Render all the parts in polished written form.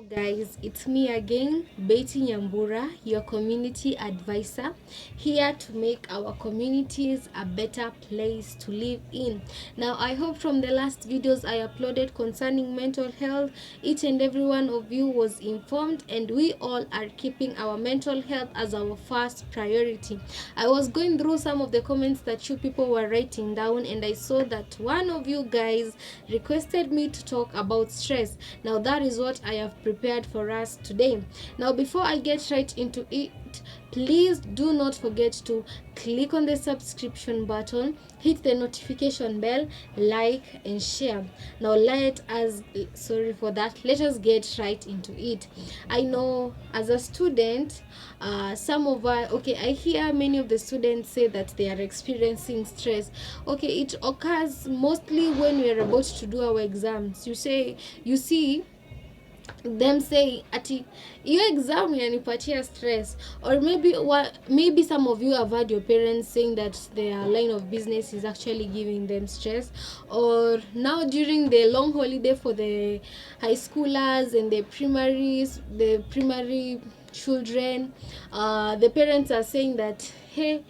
guys, it's me again, Betty Nyambura, your community advisor, here to make our communities a better place to live in. Now, I hope from the last videos I uploaded concerning mental health, each and every one of you was informed, and we all are keeping our mental health as our first priority. I was going through some of the comments that you people were writing down, and I saw that one of you guys requested me to talk about stress. Now that is what I have prepared for us today. Now before I get right into it, please do not forget to click on the subscription button, hit the notification bell, like and share. Now let us get right into it. I know as a student, I hear many of the students say that they are experiencing stress. Okay, it occurs mostly when we are about to do our exams. You see them say ati your exam inanipatia stress, or maybe some of you have heard your parents saying that their line of business is actually giving them stress, or now during the long holiday for the high schoolers and the primary children, the parents are saying that hey,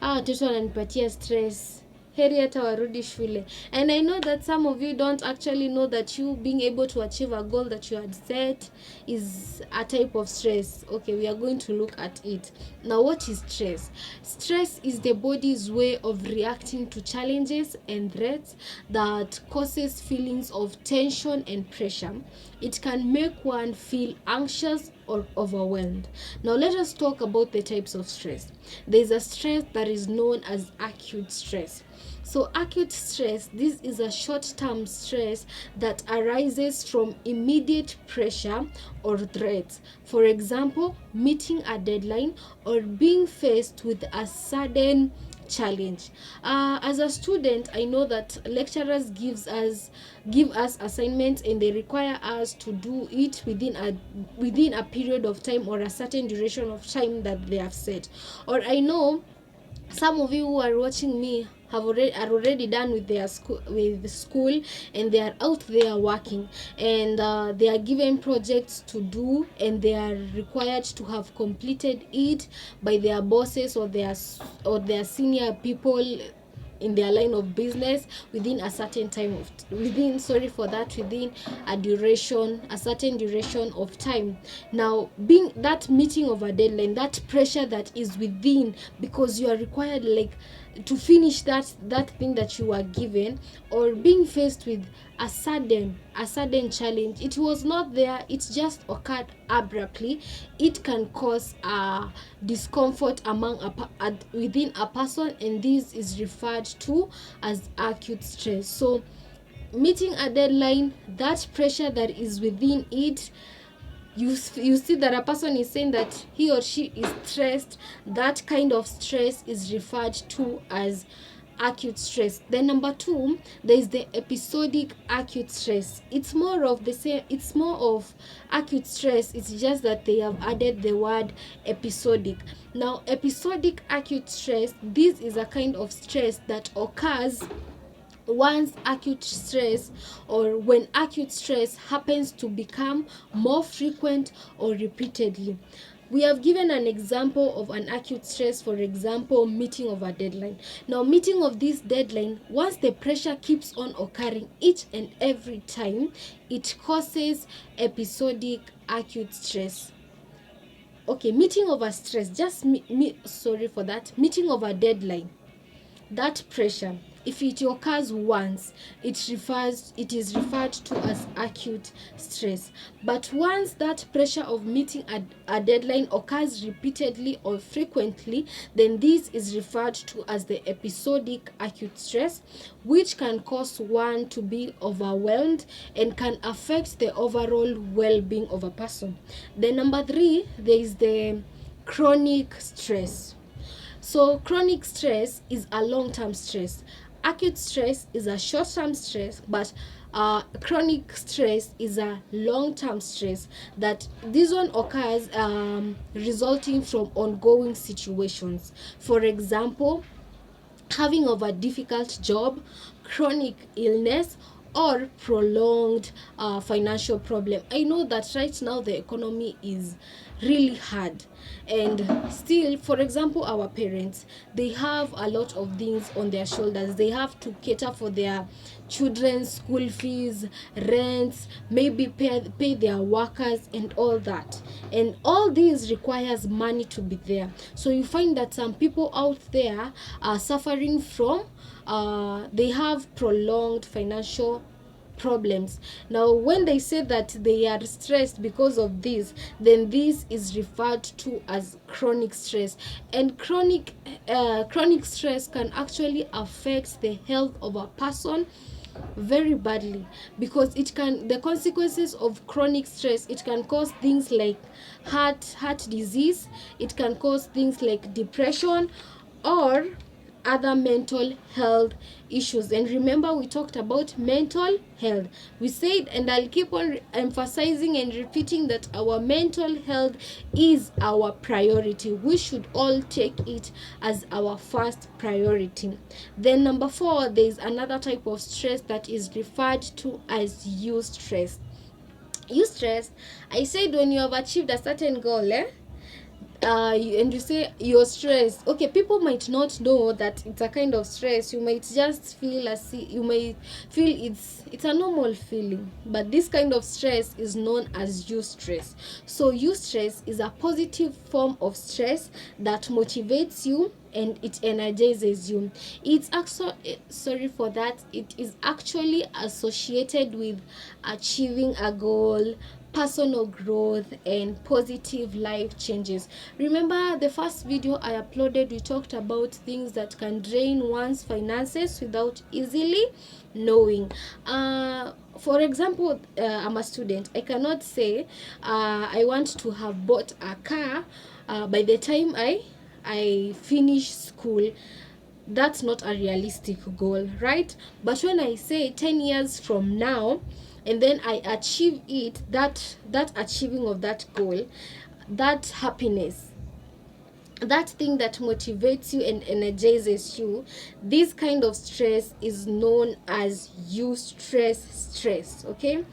watoto wananipatia stress, heri hata warudi shule. And I know that some of you don't actually know that you being able to achieve a goal that you had set is a type of stress. Okay, we are going to look at it. Now, what is stress? Stress is the body's way of reacting to challenges and threats that causes feelings of tension and pressure. It can make one feel anxious or overwhelmed. Now let us talk about the types of stress. There is a stress that is known as acute stress. So acute stress, this is a short-term stress that arises from immediate pressure or threats. For example, meeting a deadline or being faced with a sudden challenge. As a student, I know that lecturers give us assignments, and they require us to do it within a period of time or a certain duration of time that they have set. Or I know some of you who are watching me are already done with their school, and they are out there working, and they are given projects to do, and they are required to have completed it by their bosses or their senior people in their line of business within a certain time of within a certain duration of time. Now, being that meeting of a deadline, that pressure that is within, because you are required to finish that thing that you are given, or being faced with a sudden challenge, it was not there, it just occurred abruptly. It can cause discomfort within a person, and this is referred to as acute stress. So meeting a deadline, that pressure that is within it, you see that a person is saying that he or she is stressed. That kind of stress is referred to as acute stress. Then number 2, there is the episodic acute stress. It's more of acute stress, it's just that they have added the word episodic. Now, episodic acute stress, this is a kind of stress that occurs once acute stress, or when acute stress happens to become more frequent or repeatedly. We have given an example of an acute stress, for example, meeting of a deadline. Now, meeting of this deadline, once the pressure keeps on occurring each and every time, it causes episodic acute stress. Okay, meeting of a stress, meeting of a deadline, that pressure, if it occurs once, it is referred to as acute stress. But once that pressure of meeting a deadline occurs repeatedly or frequently, then this is referred to as the episodic acute stress, which can cause one to be overwhelmed and can affect the overall well-being of a person. Then number 3, there is the chronic stress. So chronic stress is a long-term stress. Acute stress is a short-term stress, but chronic stress is a long-term stress. That this one occurs resulting from ongoing situations. For example, having of a difficult job, chronic illness, or prolonged financial problem. I know that right now the economy is really hard, and still, for example, our parents, they have a lot of things on their shoulders. They have to cater for their children's school fees, rents, maybe pay their workers and all that, and all these requires money to be there. So you find that some people out there are suffering from they have prolonged financial problems. Now when they say that they are stressed because of this, then this is referred to as chronic stress. And chronic stress can actually affect the health of a person very badly, because the consequences of chronic stress, it can cause things like heart disease, it can cause things like depression or other mental health issues. And remember, we talked about mental health. We said, and I'll keep on emphasizing and repeating, that our mental health is our priority. We should all take it as our first priority. Then number 4, there is another type of stress that is referred to as eustress. Eustress, I said, when you have achieved a certain goal, and you say you're stressed. Okay, people might not know that it's a kind of stress. You might just feel you might feel it's a normal feeling, but this kind of stress is known as eustress. So eustress is a positive form of stress that motivates you and it energizes you. It's actually, sorry for that, it is actually associated with achieving a goal, personal growth, and positive life changes. Remember the first video I uploaded, we talked about things that can drain one's finances without easily knowing. For example, I'm a student. I cannot say I want to have bought a car by the time I finish school. That's not a realistic goal, right? But when I say 10 years from now, and then I achieve it, that achieving of that goal, that happiness, that thing that motivates you and energizes you, this kind of stress is known as eustress. Okay,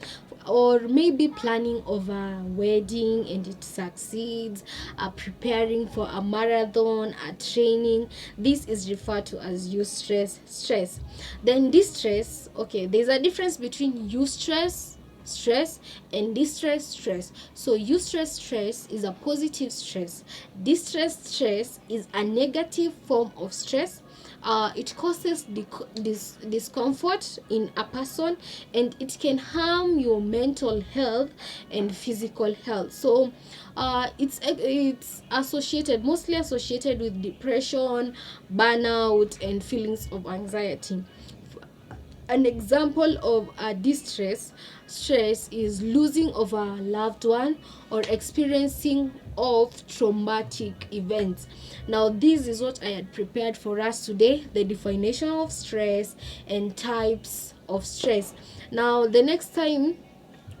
or maybe planning of a wedding and it succeeds, preparing for a marathon, a training, this is referred to as eustress. Then distress, okay, there's a difference between eustress stress and distress stress. So eustress stress is a positive stress. Distress stress is a negative form of stress. It causes discomfort in a person, and it can harm your mental health and physical health. So it's mostly associated with depression, burnout, and feelings of anxiety. An example of a distress stress is losing of a loved one or experiencing of traumatic events. Now this is what I had prepared for us today, the definition of stress and types of stress. Now the next time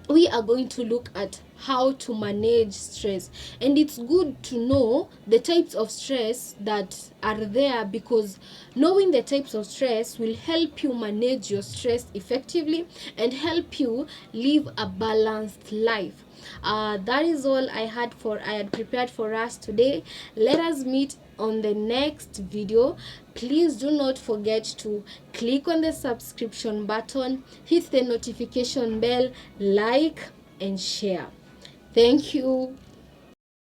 we are going to look at how to manage stress, and it's good to know the types of stress that are there, because knowing the types of stress will help you manage your stress effectively and help you live a balanced life. That is all I had prepared for us today. Let us meet on the next video. Please do not forget to click on the subscription button, hit the notification bell, like and share. Thank you.